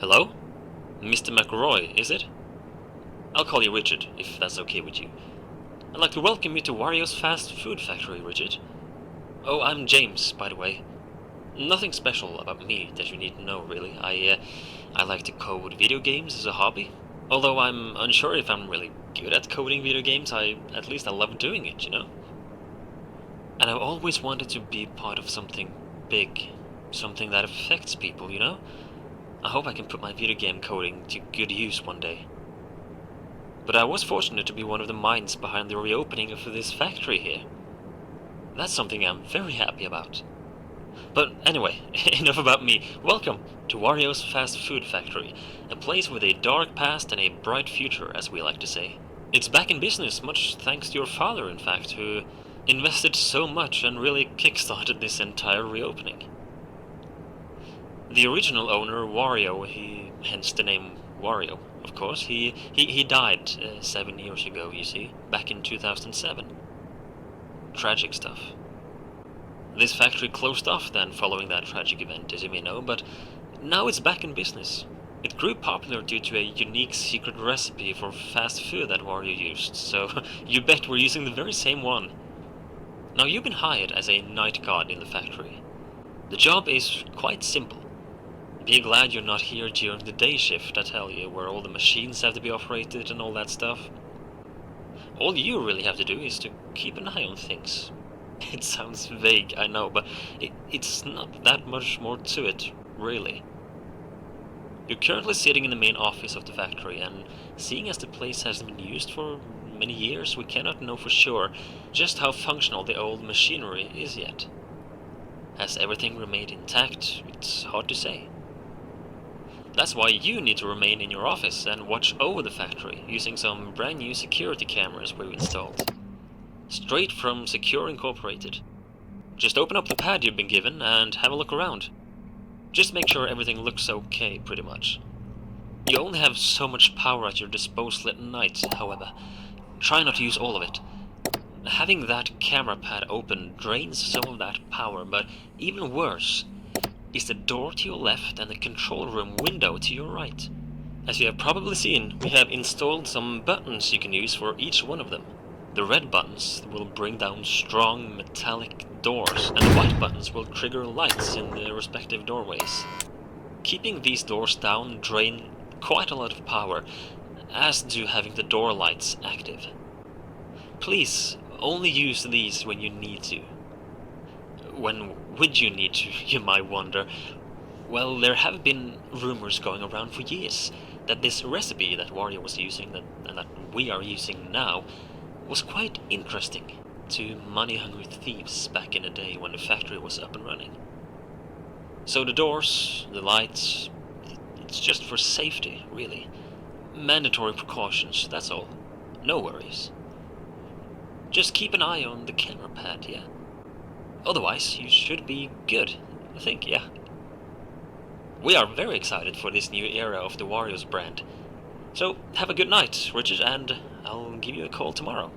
Hello? Mr. McRoy, is it? I'll call you Richard, if that's okay with you. I'd like to welcome you to Wario's Fast Food Factory, Richard. Oh, I'm James, by the way. Nothing special about me that you need to know, really. I like to code video games as a hobby. Although I'm unsure if I'm really good at coding video games, at least I love doing it, you know? And I've always wanted to be part of something big. Something that affects people, you know? I hope I can put my video game coding to good use one day. But I was fortunate to be one of the minds behind the reopening of this factory here. That's something I'm very happy about. But anyway, enough about me. Welcome to Wario's Fast Food Factory, a place with a dark past and a bright future, as we like to say. It's back in business, much thanks to your father, in fact, who invested so much and really kickstarted this entire reopening. The original owner, Wario, hence the name Wario, of course, he died 7 years ago, you see, back in 2007. Tragic stuff. This factory closed off then following that tragic event, as you may know, but now it's back in business. It grew popular due to a unique secret recipe for fast food that Wario used, so you bet we're using the very same one. Now, you've been hired as a night guard in the factory. The job is quite simple. Be glad you're not here during the day shift, I tell you, where all the machines have to be operated and all that stuff. All you really have to do is to keep an eye on things. It sounds vague, I know, but it's not that much more to it, really. You're currently sitting in the main office of the factory, and seeing as the place hasn't been used for many years, we cannot know for sure just how functional the old machinery is yet. Has everything remained intact? It's hard to say. That's why you need to remain in your office and watch over the factory, using some brand new security cameras we've installed. Straight from Secure Incorporated. Just open up the pad you've been given and have a look around. Just make sure everything looks okay, pretty much. You only have so much power at your disposal at night, however. Try not to use all of it. Having that camera pad open drains some of that power, but even worse is the door to your left and the control room window to your right. As you have probably seen, we have installed some buttons you can use for each one of them. The red buttons will bring down strong metallic doors, and the white buttons will trigger lights in the respective doorways. Keeping these doors down drain quite a lot of power, as do having the door lights active. Please, only use these when you need to. When would you need to, you might wonder? Well, there have been rumors going around for years that this recipe that Wario was using, and that we are using now, was quite interesting to money-hungry thieves back in the day when the factory was up and running. So the doors, the lights, it's just for safety, really. Mandatory precautions, that's all. No worries. Just keep an eye on the camera pad, yeah? Otherwise, you should be good, I think, yeah. We are very excited for this new era of the Wario's brand. So, have a good night, Richard, and I'll give you a call tomorrow.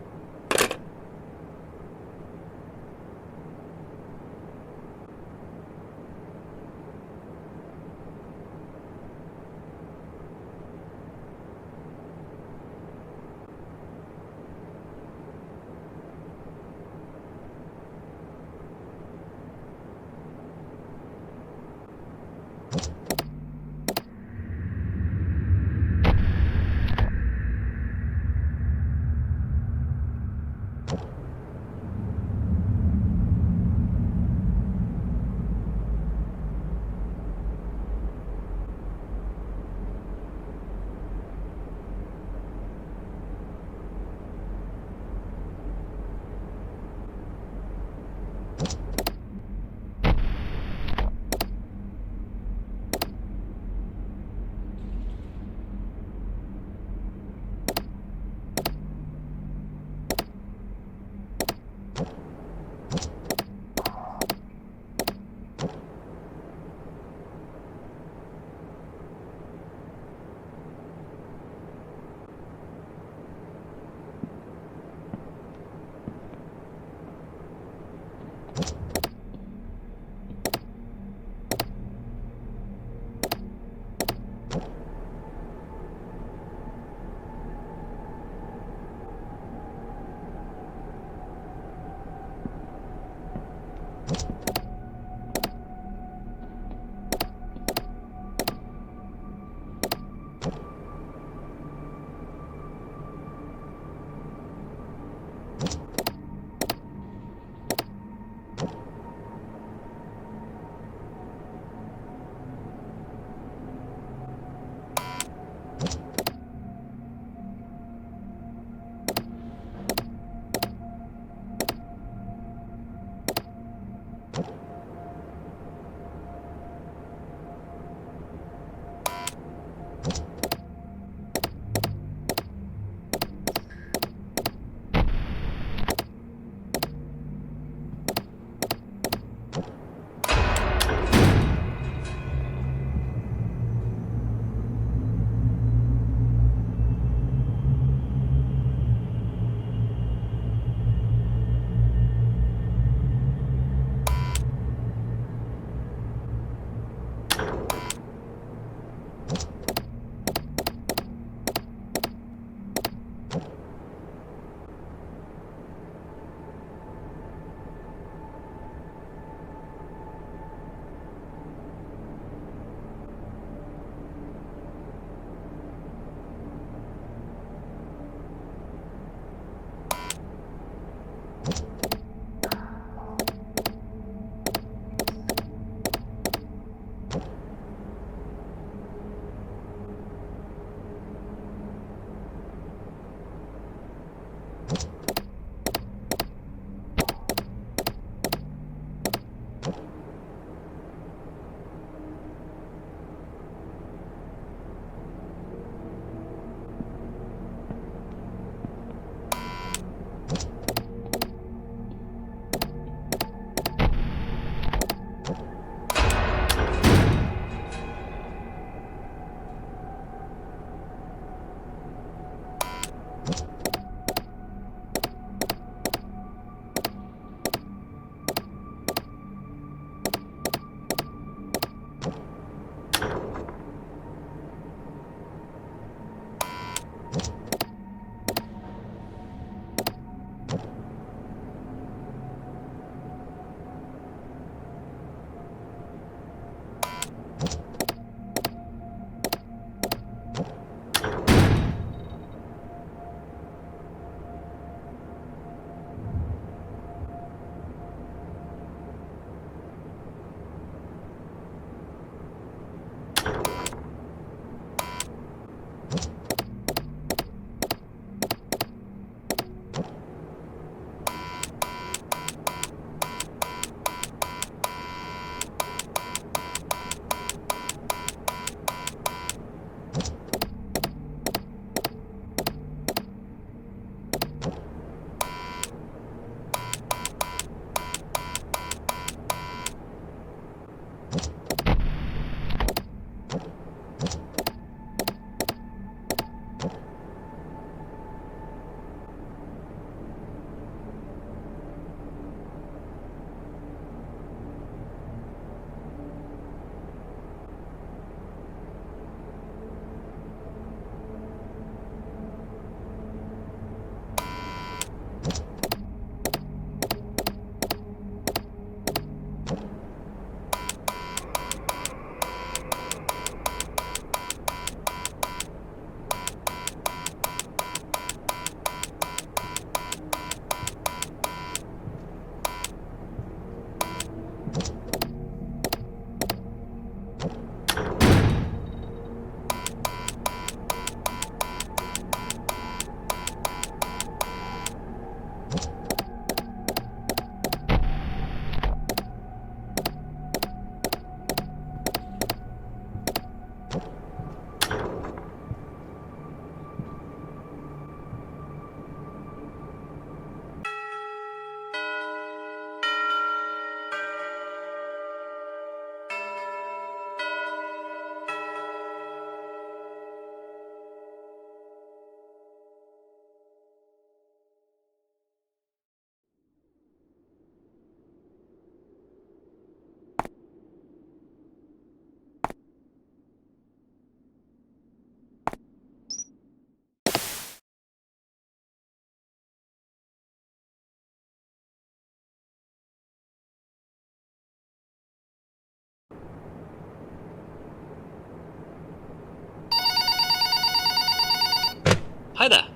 Hi there,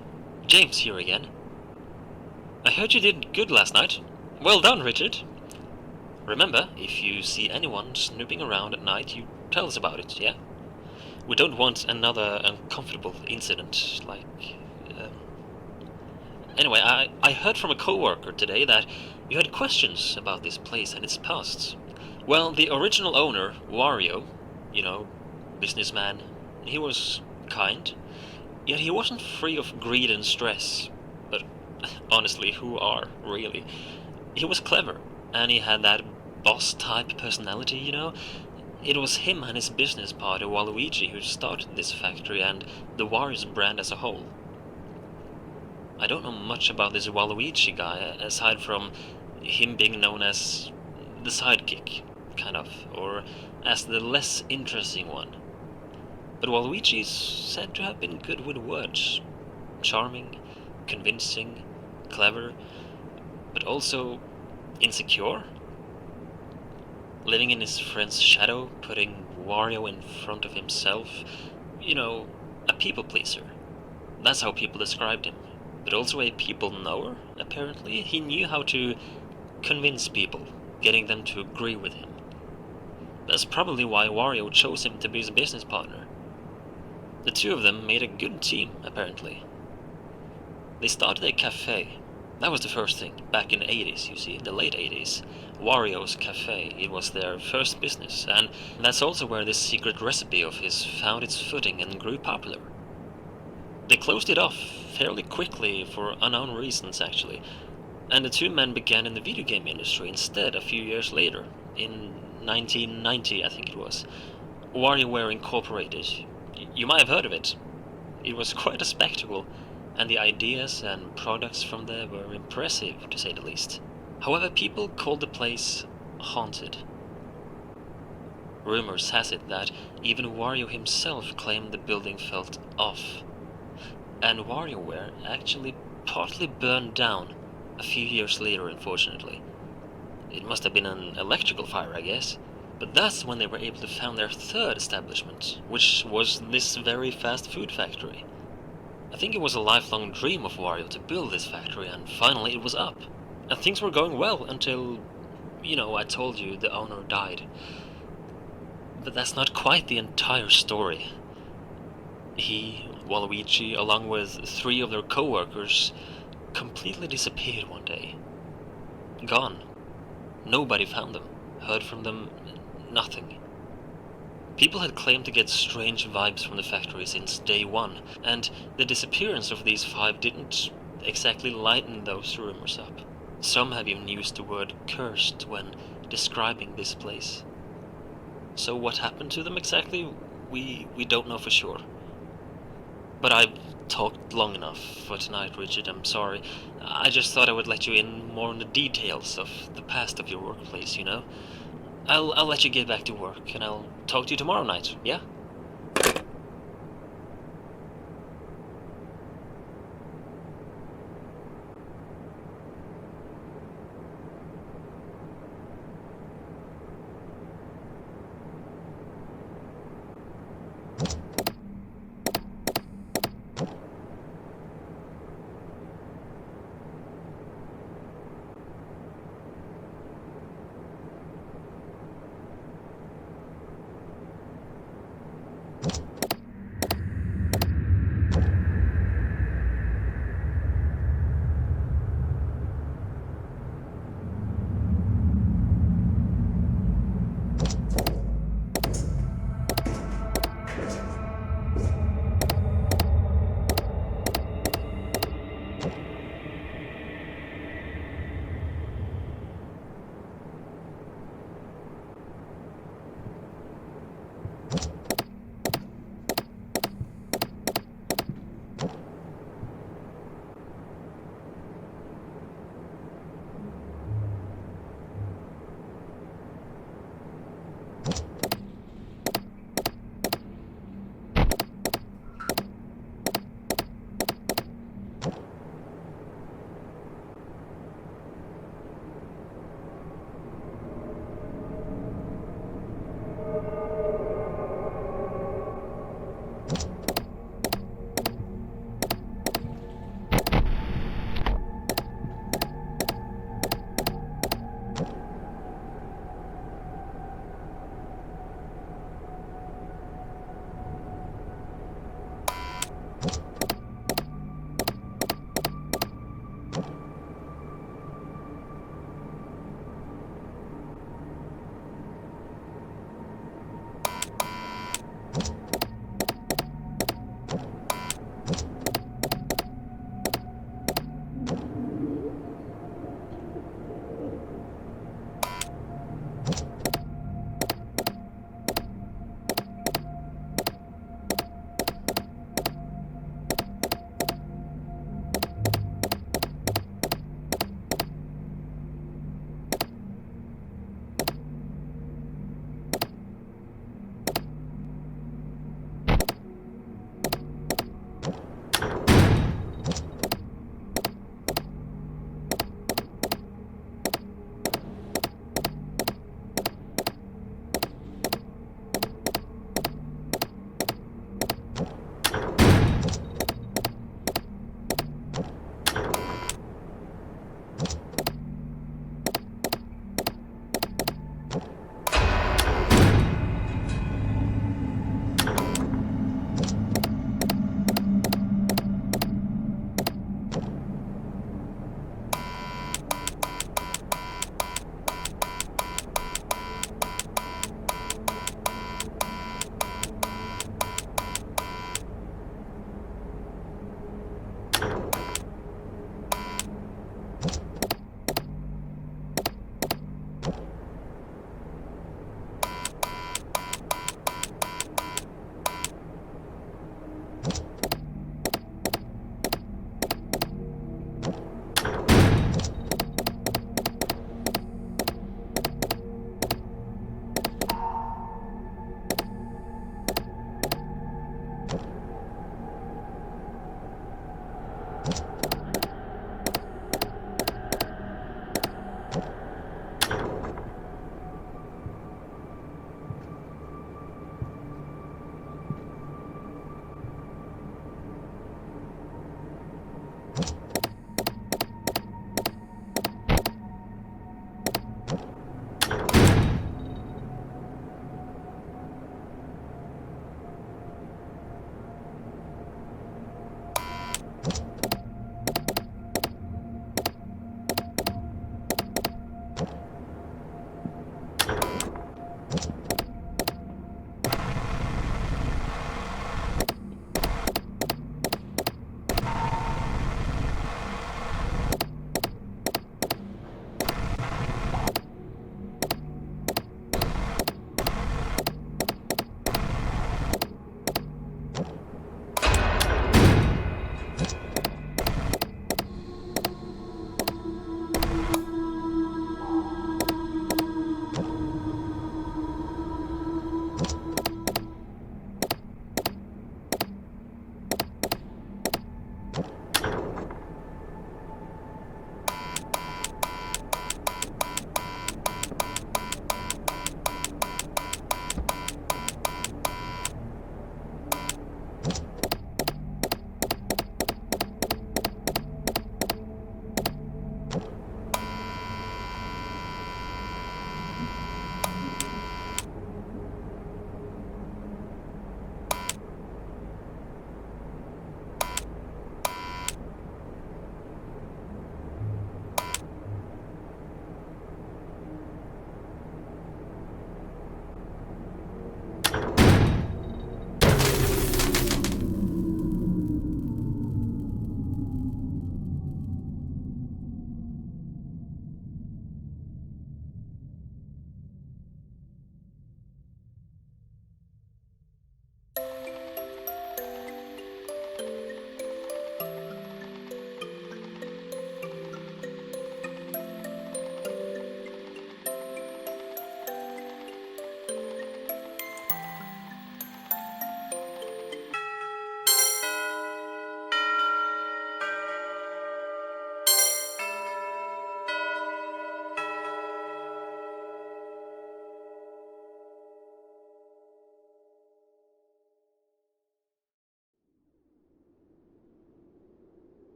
James here again. I heard you did good last night. Well done, Richard. Remember, if you see anyone snooping around at night, you tell us about it, yeah? We don't want another uncomfortable incident, like... Um... Anyway, I heard from a co-worker today that you had questions about this place and its past. Well, the original owner, Wario, you know, businessman, he was kind, yet he wasn't free of greed and stress. But honestly, who are, really? He was clever, and he had that boss-type personality, you know? It was him and his business partner Waluigi who started this factory and the Warriors brand as a whole. I don't know much about this Waluigi guy, aside from him being known as the sidekick, kind of, or as the less interesting one. But Waluigi is said to have been good with words. Charming, convincing, clever, but also insecure? Living in his friend's shadow, putting Wario in front of himself. You know, a people pleaser. That's how people described him. But also a people knower, apparently. He knew how to convince people, getting them to agree with him. That's probably why Wario chose him to be his business partner. The two of them made a good team, apparently. They started a cafe. That was the first thing, back in the 80s, you see, the late 80s. Wario's Cafe, it was their first business, and that's also where this secret recipe of his found its footing and grew popular. They closed it off fairly quickly for unknown reasons, actually, and the two men began in the video game industry instead a few years later, in 1990, I think it was. WarioWare Incorporated. You might have heard of it. It was quite a spectacle, and the ideas and products from there were impressive, to say the least. However, people called the place haunted. Rumors has it that even Wario himself claimed the building felt off. And WarioWare actually partly burned down a few years later, unfortunately. It must have been an electrical fire, I guess. But that's when they were able to found their third establishment, which was this very fast food factory. I think it was a lifelong dream of Wario to build this factory, and finally it was up. And things were going well until, you know, I told you the owner died. But that's not quite the entire story. He, Waluigi, along with 3 of their co-workers, completely disappeared one day. Gone. Nobody found them, heard from them, nothing. People had claimed to get strange vibes from the factory since day one, and the disappearance of these 5 didn't exactly lighten those rumors up. Some have even used the word cursed when describing this place. So what happened to them exactly, we don't know for sure. But I've talked long enough for tonight, Richard, I'm sorry. I just thought I would let you in more on the details of the past of your workplace, you know? I'll let you get back to work, and I'll talk to you tomorrow night, yeah?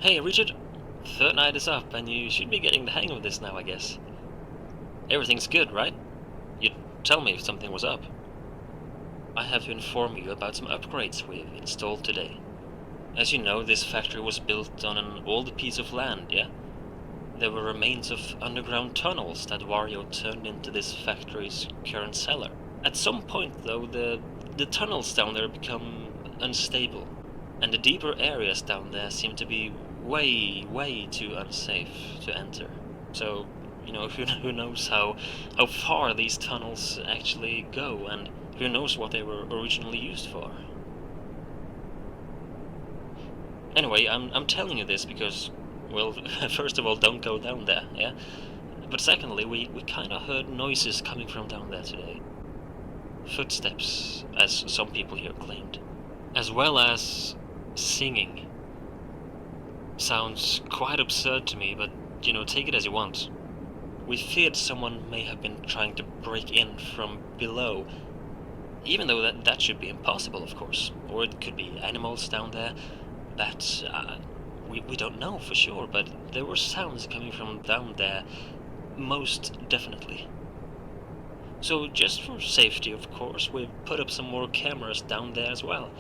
Hey, Richard. Third night is up, and you should be getting the hang of this now, I guess. Everything's good, right? You'd tell me if something was up. I have to inform you about some upgrades we've installed today. As you know, this factory was built on an old piece of land, yeah? There were remains of underground tunnels that Wario turned into this factory's current cellar. At some point, though, the tunnels down there become unstable, and the deeper areas down there seem to be way too unsafe to enter. So, you know, who knows how far these tunnels actually go, and who knows what they were originally used for. Anyway, I'm telling you this because, well, first of all, don't go down there, yeah? But secondly, we kinda heard noises coming from down there today. Footsteps, as some people here claimed. As well as singing. Sounds quite absurd to me, but, you know, take it as you want. We feared someone may have been trying to break in from below, even though that should be impossible, of course. Or it could be animals down there. That, we don't know for sure, but there were sounds coming from down there, most definitely. So just for safety, of course, we've put up some more cameras down there as well.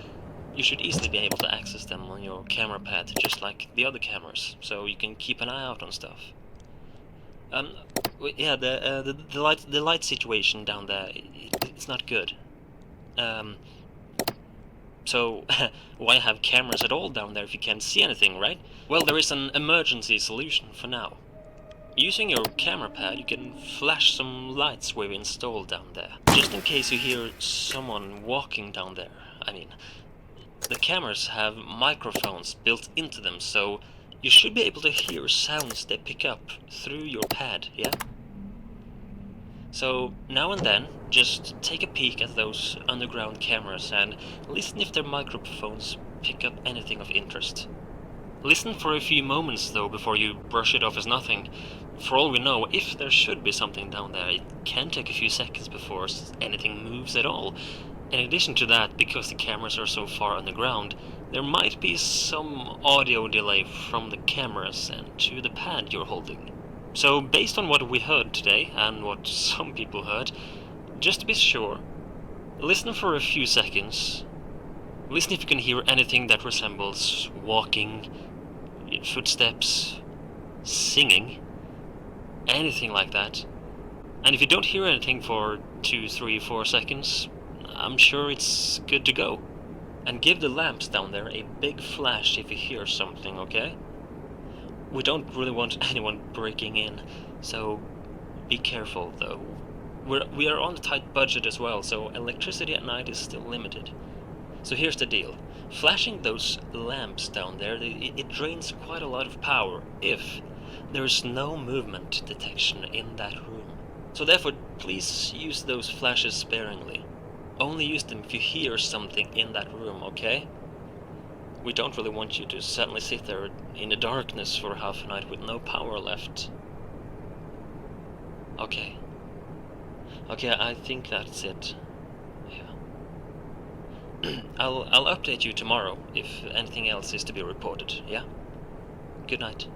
You should easily be able to access them on your camera pad, just like the other cameras, so you can keep an eye out on stuff. Yeah, the light situation down there, it's not good. So why have cameras at all down there if you can't see anything, right? Well, there is an emergency solution for now. Using your camera pad, you can flash some lights we've installed down there, just in case you hear someone walking down there. I mean, the cameras have microphones built into them, so you should be able to hear sounds they pick up through your pad, yeah? So, now and then, just take a peek at those underground cameras and listen if their microphones pick up anything of interest. Listen for a few moments, though, before you brush it off as nothing. For all we know, if there should be something down there, it can take a few seconds before anything moves at all. In addition to that, because the cameras are so far underground, there might be some audio delay from the cameras and to the pad you're holding. So, based on what we heard today, and what some people heard, just to be sure, listen for a few seconds. Listen if you can hear anything that resembles walking, footsteps, singing, anything like that. And if you don't hear anything for 2, 3, 4 seconds, I'm sure it's good to go. And give the lamps down there a big flash if you hear something, okay? We don't really want anyone breaking in, so be careful though. We are on a tight budget as well, so electricity at night is still limited. So here's the deal. Flashing those lamps down there, it drains quite a lot of power if there's no movement detection in that room. So therefore, please use those flashes sparingly. Only use them if you hear something in that room, okay? We don't really want you to suddenly sit there in the darkness for half a night with no power left. Okay. Okay, I think that's it. I'll update you tomorrow if anything else is to be reported, yeah? Good night.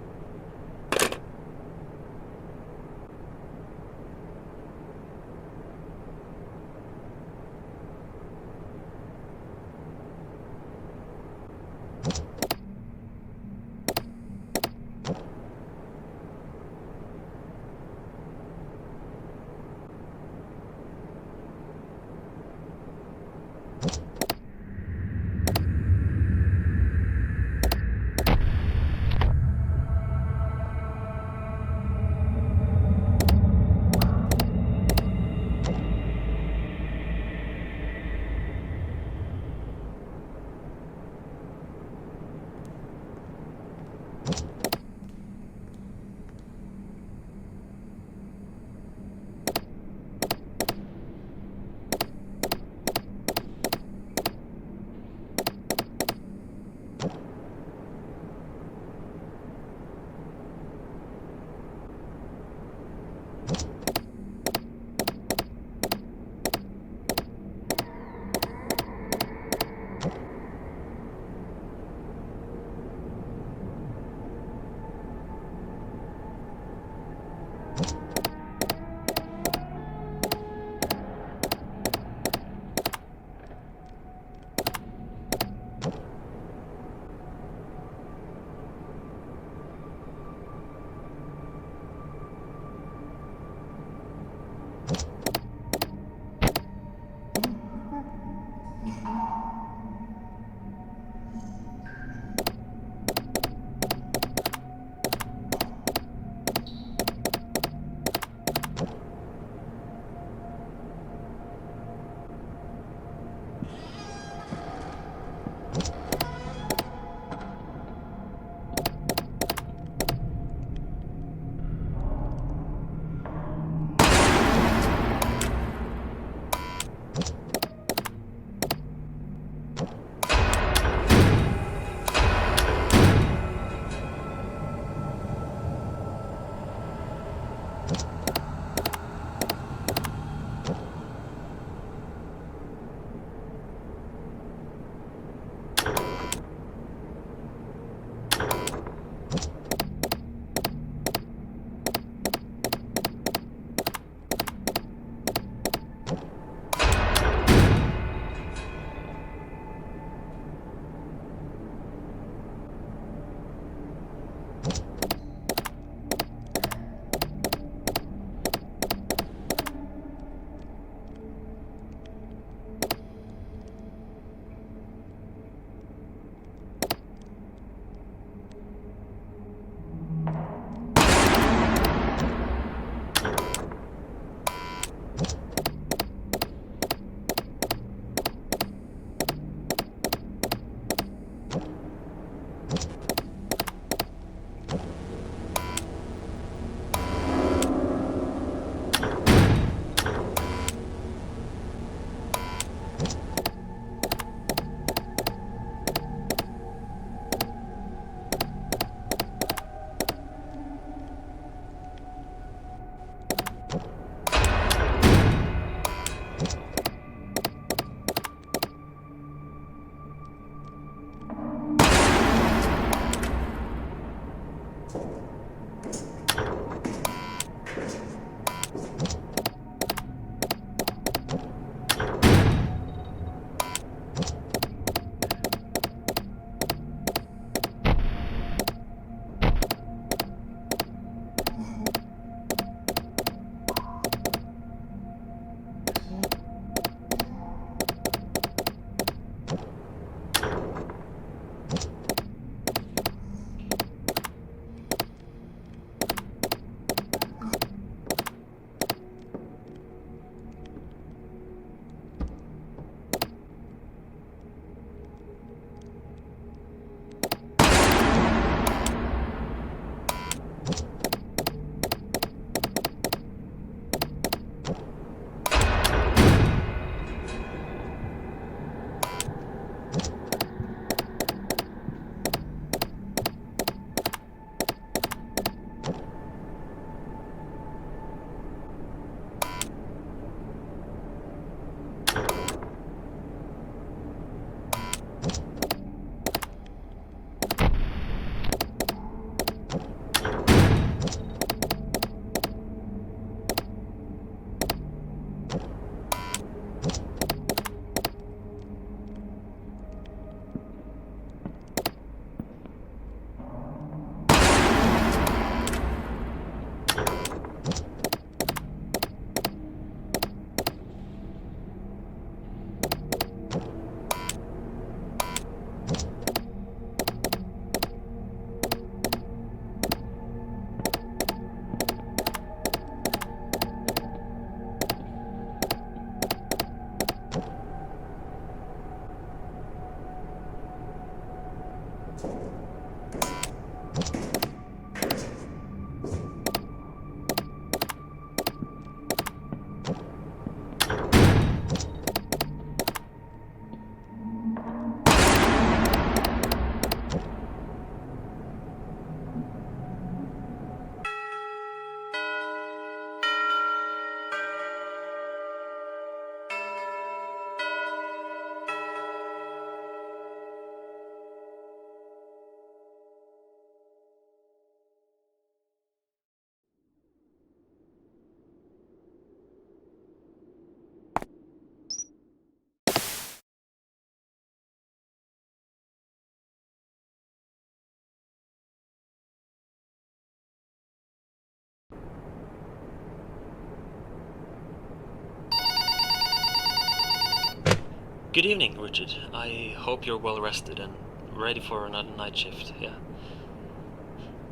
Good evening, Richard. I hope you're well rested and ready for another night shift, yeah.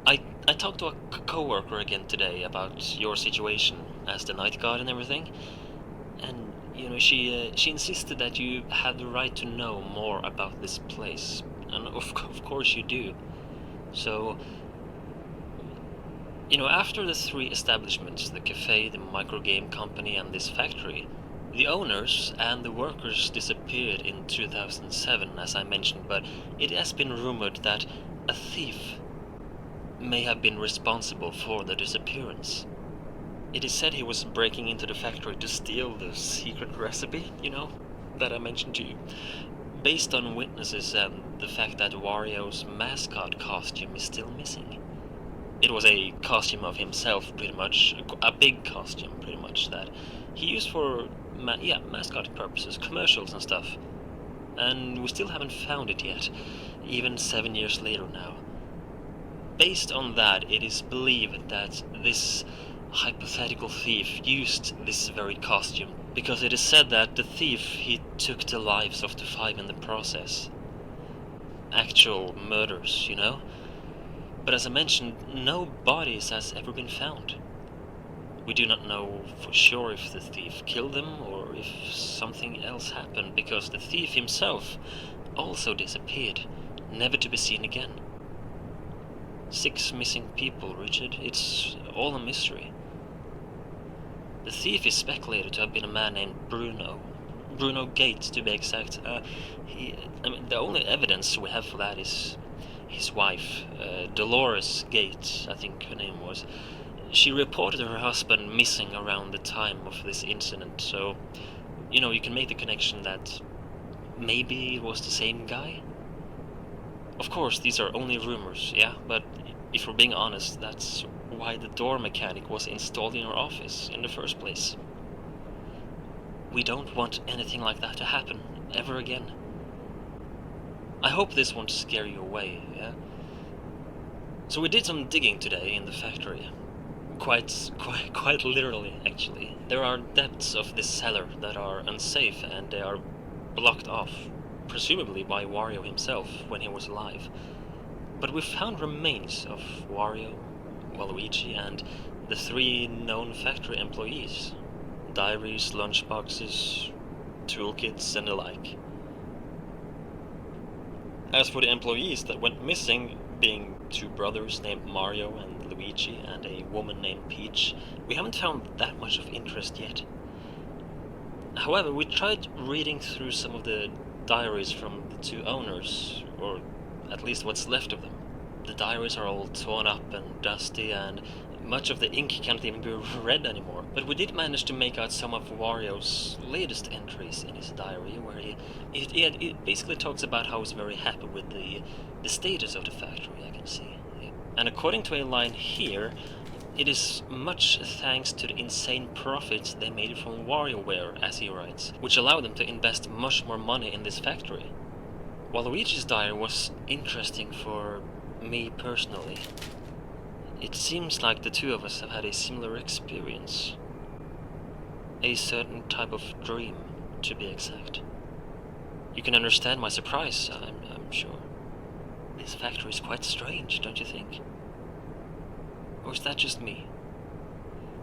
I talked to a co-worker again today about your situation as the night guard and everything, and, she insisted that you had the right to know more about this place, and of course you do. So, after the three establishments, the cafe, the microgame company, and this factory, the owners and the workers disappeared in 2007, as I mentioned, but it has been rumored that a thief may have been responsible for the disappearance. It is said he was breaking into the factory to steal the secret recipe, that I mentioned to you, based on witnesses and the fact that Wario's mascot costume is still missing. It was a costume of himself, pretty much, a big costume, pretty much, that he used for, mascot purposes, commercials and stuff. And we still haven't found it yet, even 7 years later now. Based on that, it is believed that this hypothetical thief used this very costume, because it is said that the thief, he took the lives of the 5 in the process. Actual murders, But as I mentioned, no bodies has ever been found. We do not know for sure if the thief killed them or if something else happened, because the thief himself also disappeared, never to be seen again. 6 missing people, Richard. It's all a mystery. The thief is speculated to have been a man named Bruno. Bruno Gates, to be exact. The only evidence we have for that is his wife, Dolores Gates, I think her name was. She reported her husband missing around the time of this incident, so, you can make the connection that maybe it was the same guy? Of course, these are only rumors, yeah, but if we're being honest, that's why the door mechanic was installed in our office in the first place. We don't want anything like that to happen, ever again. I hope this won't scare you away, yeah? So we did some digging today in the factory. Quite literally, actually. There are depths of this cellar that are unsafe, and they are blocked off, presumably by Wario himself when he was alive. But we found remains of Wario, Waluigi, and the 3 known factory employees. Diaries, lunchboxes, toolkits, and the like. As for the employees that went missing, being 2 brothers named Mario and Luigi and a woman named Peach, we haven't found that much of interest yet. However, we tried reading through some of the diaries from the 2 owners, or at least what's left of them. The diaries are all torn up and dusty, and much of the ink can't even be read anymore. But we did manage to make out some of Wario's latest entries in his diary, where he basically talks about how he's very happy with the status of the factory, I can see. Yeah. And according to a line here, it is much thanks to the insane profits they made from WarioWare, as he writes, which allowed them to invest much more money in this factory. Waluigi's diary was interesting for me personally. It seems like the 2 of us have had a similar experience. A certain type of dream, to be exact. You can understand my surprise, I'm sure. This factory is quite strange, don't you think? Or is that just me?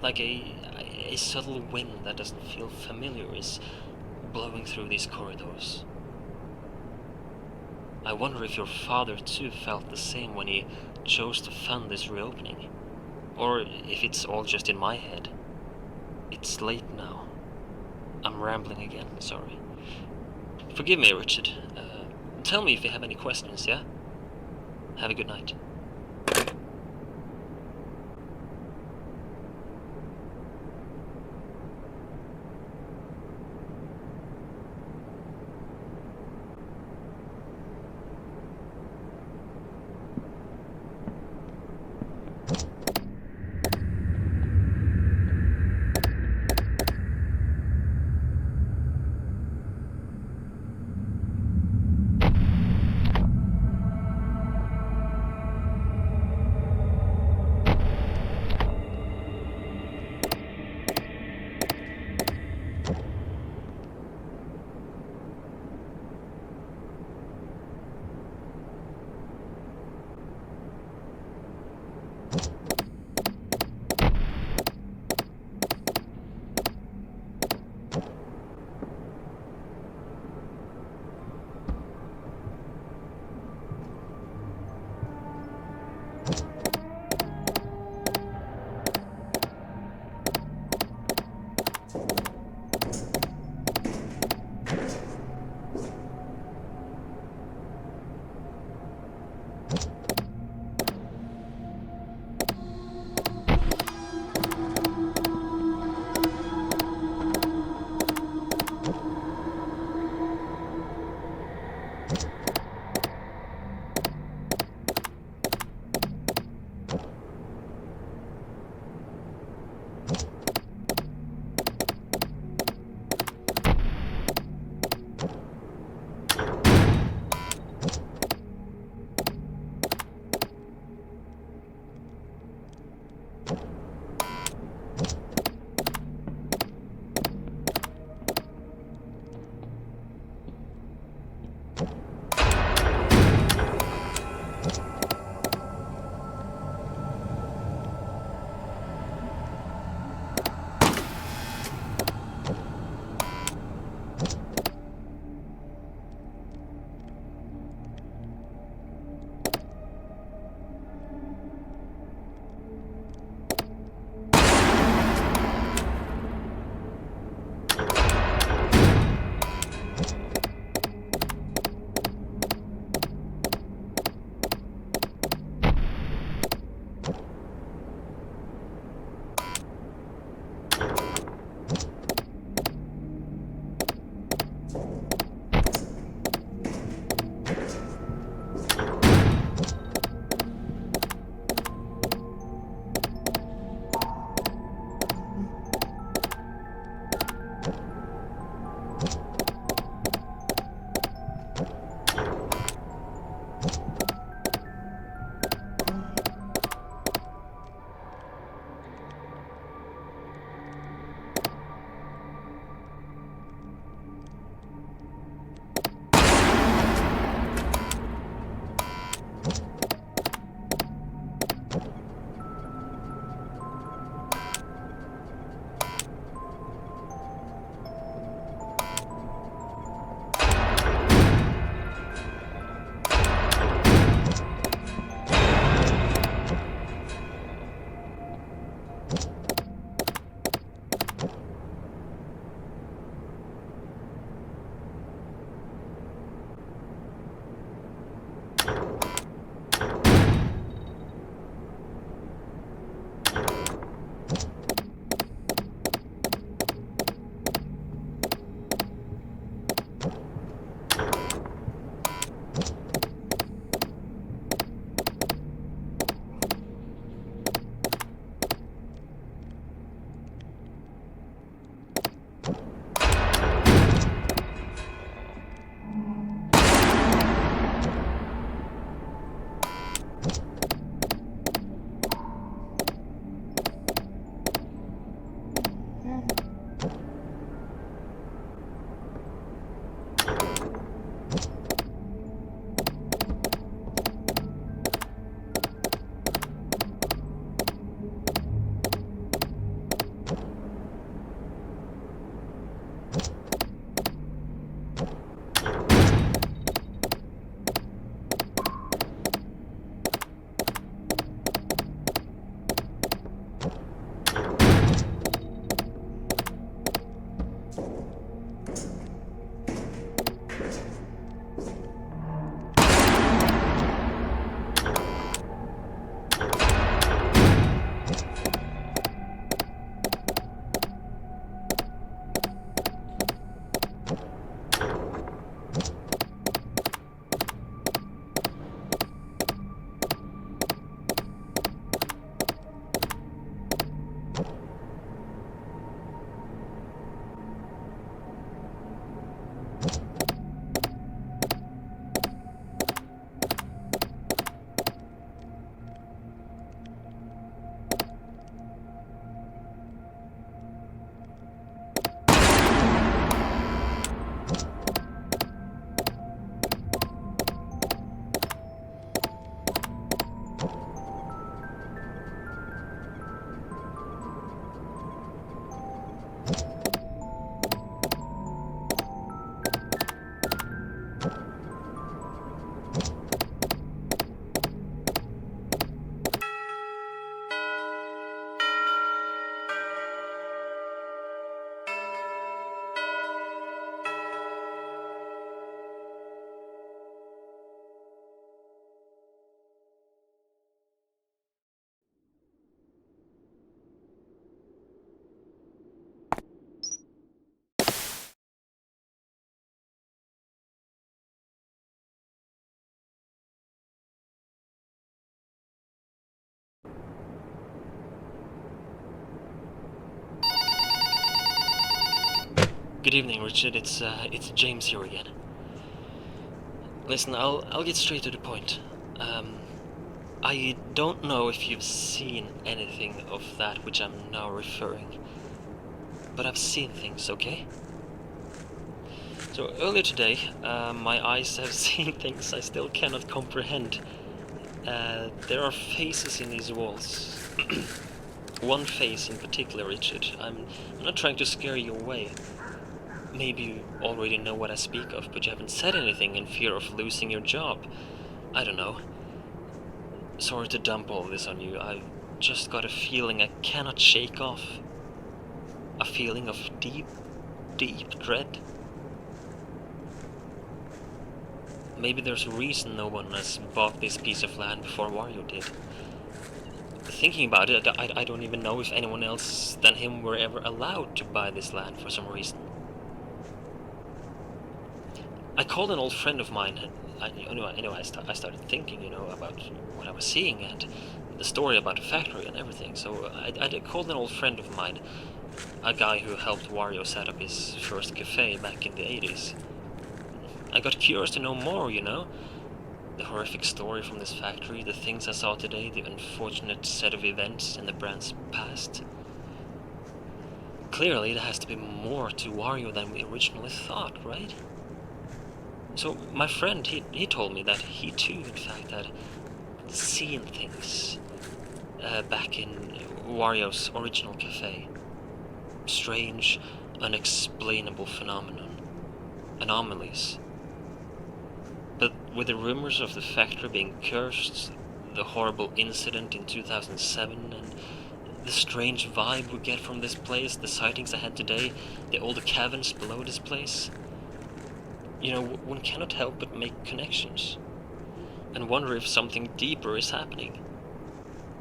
Like a subtle wind that doesn't feel familiar is blowing through these corridors. I wonder if your father too felt the same when he chose to fund this reopening. Or if it's all just in my head. It's late now. I'm rambling again, sorry. Forgive me, Richard. Tell me if you have any questions, yeah? Have a good night. Good evening, Richard. It's James here again. Listen, I'll get straight to the point. I don't know if you've seen anything of that which I'm now referring, but I've seen things, okay? So earlier today, my eyes have seen things I still cannot comprehend. There are faces in these walls. One face in particular, Richard. I'm not trying to scare you away. Maybe you already know what I speak of, but you haven't said anything in fear of losing your job. I don't know. Sorry to dump all this on you. I've just got a feeling I cannot shake off. A feeling of deep, deep dread. Maybe there's a reason no one has bought this piece of land before Wario did. Thinking about it, I don't even know if anyone else than him were ever allowed to buy this land for some reason. I called an old friend of mine. I started thinking, about what I was seeing and the story about the factory and everything. So I called an old friend of mine, a guy who helped Wario set up his first cafe back in the 80s. I got curious to know more, the horrific story from this factory, the things I saw today, the unfortunate set of events in the brand's past. Clearly, there has to be more to Wario than we originally thought, right? So my friend, he told me that he too, in fact, had seen things back in Wario's original cafe. Strange, unexplainable phenomenon. Anomalies. But with the rumors of the factory being cursed, the horrible incident in 2007, and the strange vibe we get from this place, the sightings I had today, the old caverns below this place, one cannot help but make connections, and wonder if something deeper is happening.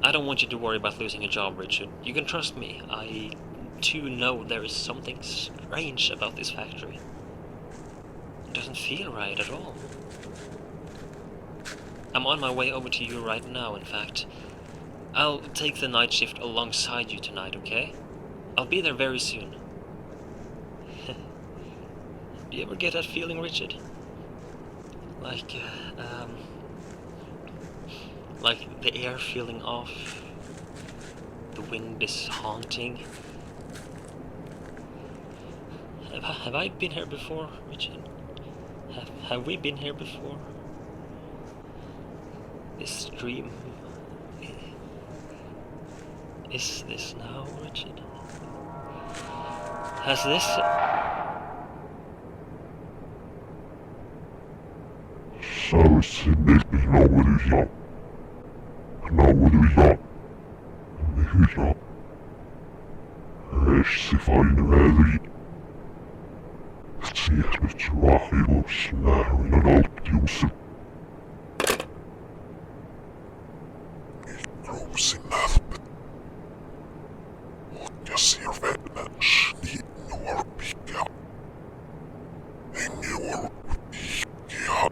I don't want you to worry about losing a job, Richard. You can trust me. I too know there is something strange about this factory. It doesn't feel right at all. I'm on my way over to you right now, in fact. I'll take the night shift alongside you tonight, okay? I'll be there very soon. Do you ever get that feeling, Richard? Like the air feeling off, the wind is haunting. Have I been here before, Richard? Have we been here before? This dream... Is this now, Richard? Has this... Sağsındaki navrıya, nehra, eşsifayın verdi. Siyahmet rahil olsun alt diyorsun. Grosin nafbet. Och jag ser världen sliten och picka. Ingen år picka.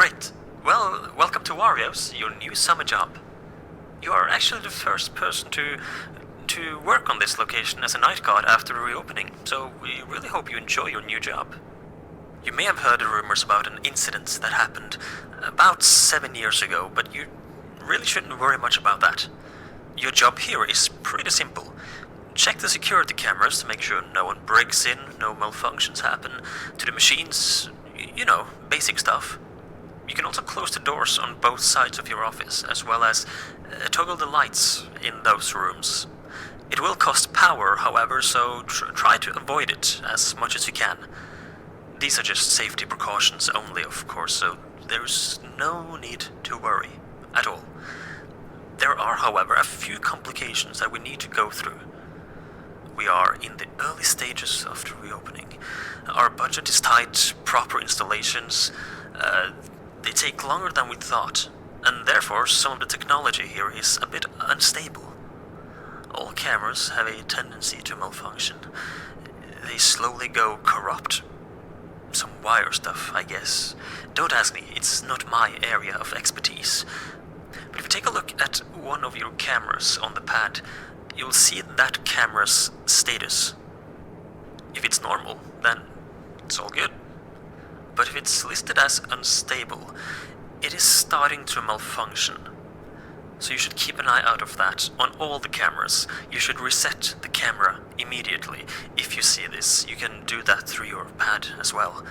Great. Well, welcome to Wario's, your new summer job. You are actually the first person to work on this location as a night guard after the reopening, so we really hope you enjoy your new job. You may have heard the rumors about an incident that happened about 7 years ago, but you really shouldn't worry much about that. Your job here is pretty simple. Check the security cameras to make sure no one breaks in, no malfunctions happen to the machines, you know, basic stuff. You can also close the doors on both sides of your office, as well as toggle the lights in those rooms. It will cost power, however, so try to avoid it as much as you can. These are just safety precautions only, of course, so there's no need to worry at all. There are, however, a few complications that we need to go through. We are in the early stages of the reopening. Our budget is tight, proper installations, they take longer than we thought, and therefore some of the technology here is a bit unstable. All cameras have a tendency to malfunction. They slowly go corrupt. Some wire stuff, I guess. Don't ask me, it's not my area of expertise. But if you take a look at one of your cameras on the pad, you'll see that camera's status. If it's normal, then it's all good. But if it's listed as unstable, it is starting to malfunction. So you should keep an eye out of that on all the cameras. You should reset the camera immediately. If you see this, you can do that through your pad as well.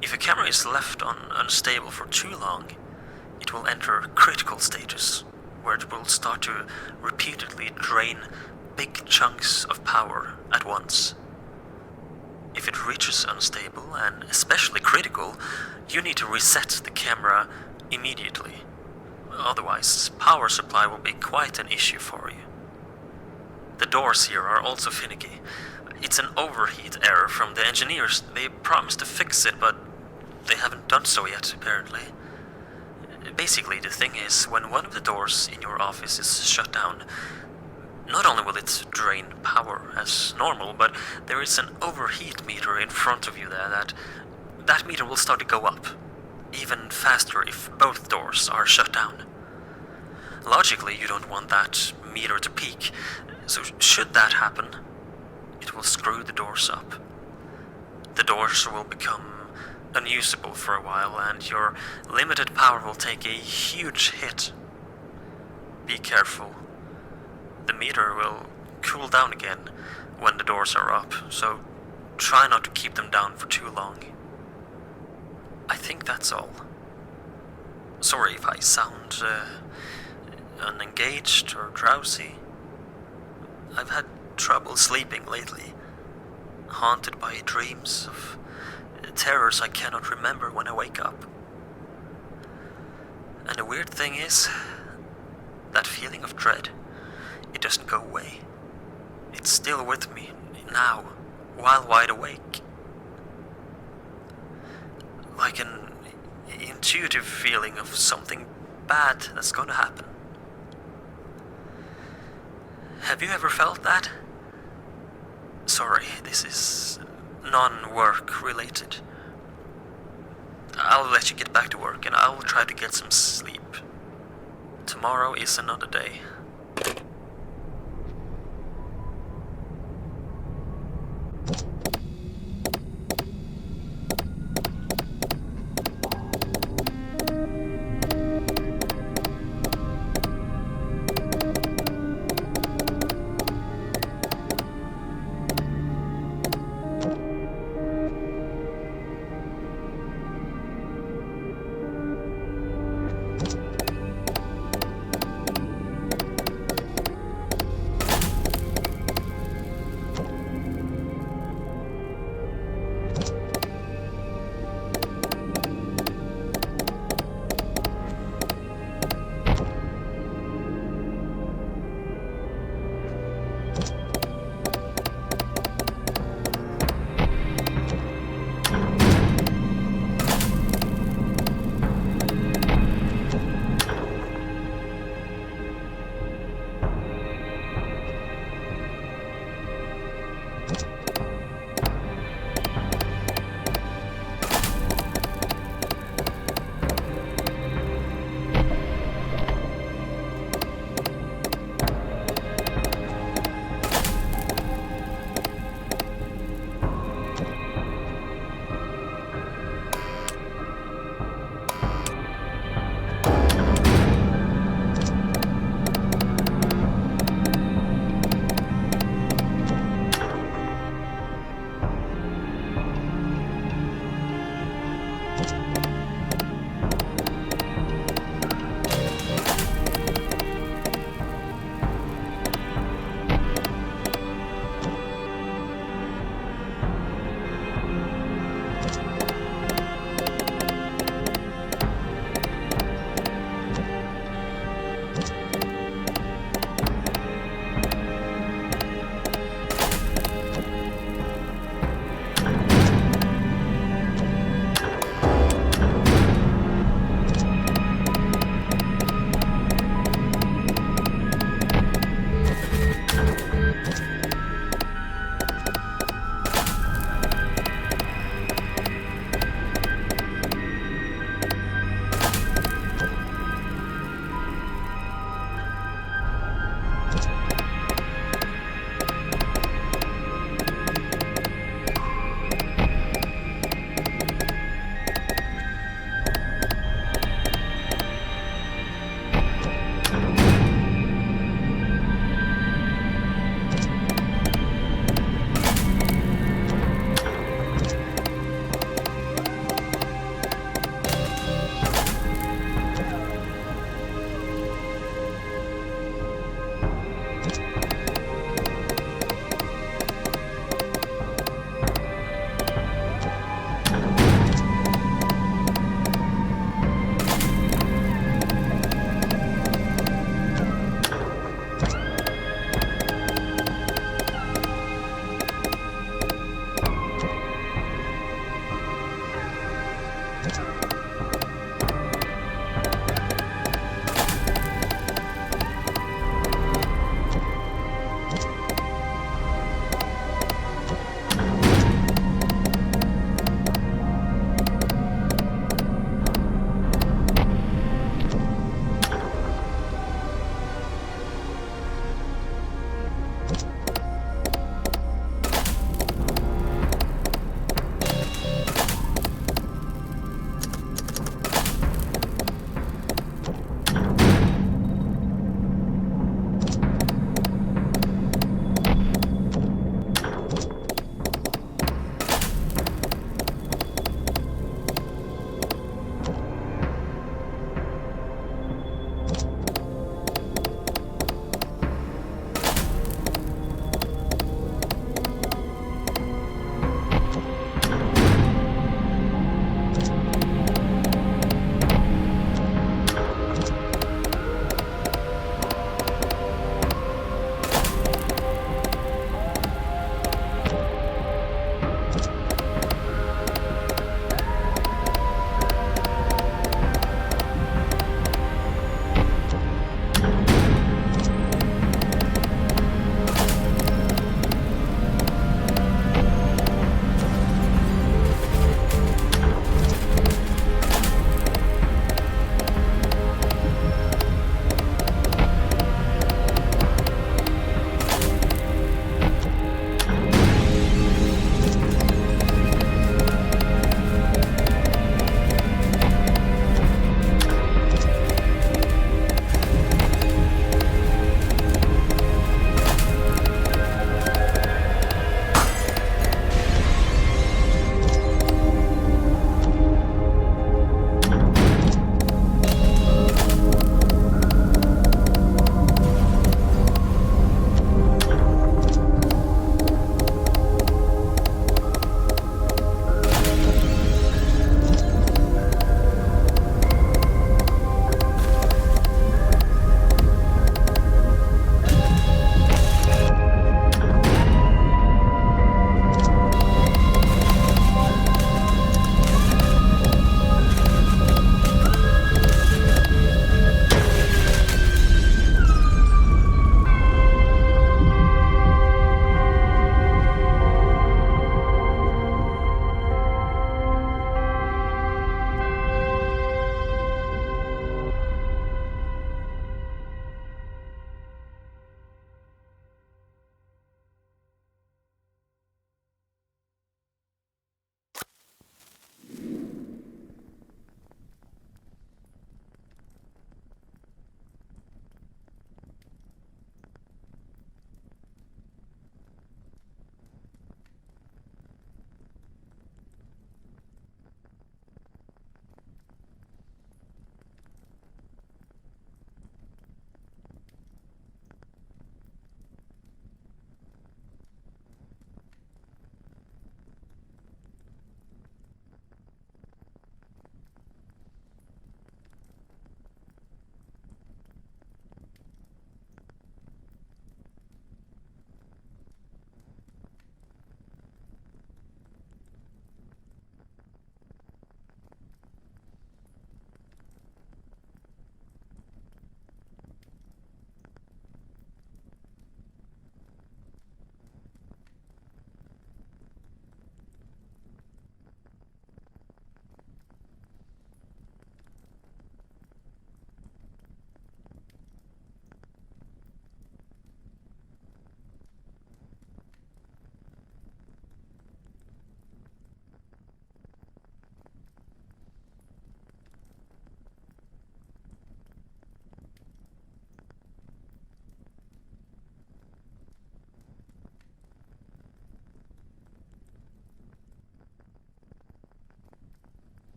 If a camera is left on unstable for too long, it will enter critical stages, where it will start to repeatedly drain big chunks of power at once. If it reaches unstable, and especially critical, you need to reset the camera immediately. Otherwise, power supply will be quite an issue for you. The doors here are also finicky. It's an overheat error from the engineers. They promised to fix it, but they haven't done so yet, apparently. Basically, the thing is, when one of the doors in your office is shut down, not only will it drain power as normal, but there is an overheat meter in front of you there that meter will start to go up, even faster if both doors are shut down. Logically, you don't want that meter to peak, so should that happen, it will screw the doors up. The doors will become unusable for a while, and your limited power will take a huge hit. Be careful. The meter will cool down again when the doors are up, so try not to keep them down for too long. I think that's all. Sorry if I sound unengaged or drowsy. I've had trouble sleeping lately, haunted by dreams of terrors I cannot remember when I wake up. And the weird thing is, that feeling of dread, it doesn't go away. It's still with me now, while wide awake. Like an intuitive feeling of something bad that's gonna happen. Have you ever felt that? Sorry, this is non-work related. I'll let you get back to work and I'll try to get some sleep. Tomorrow is another day.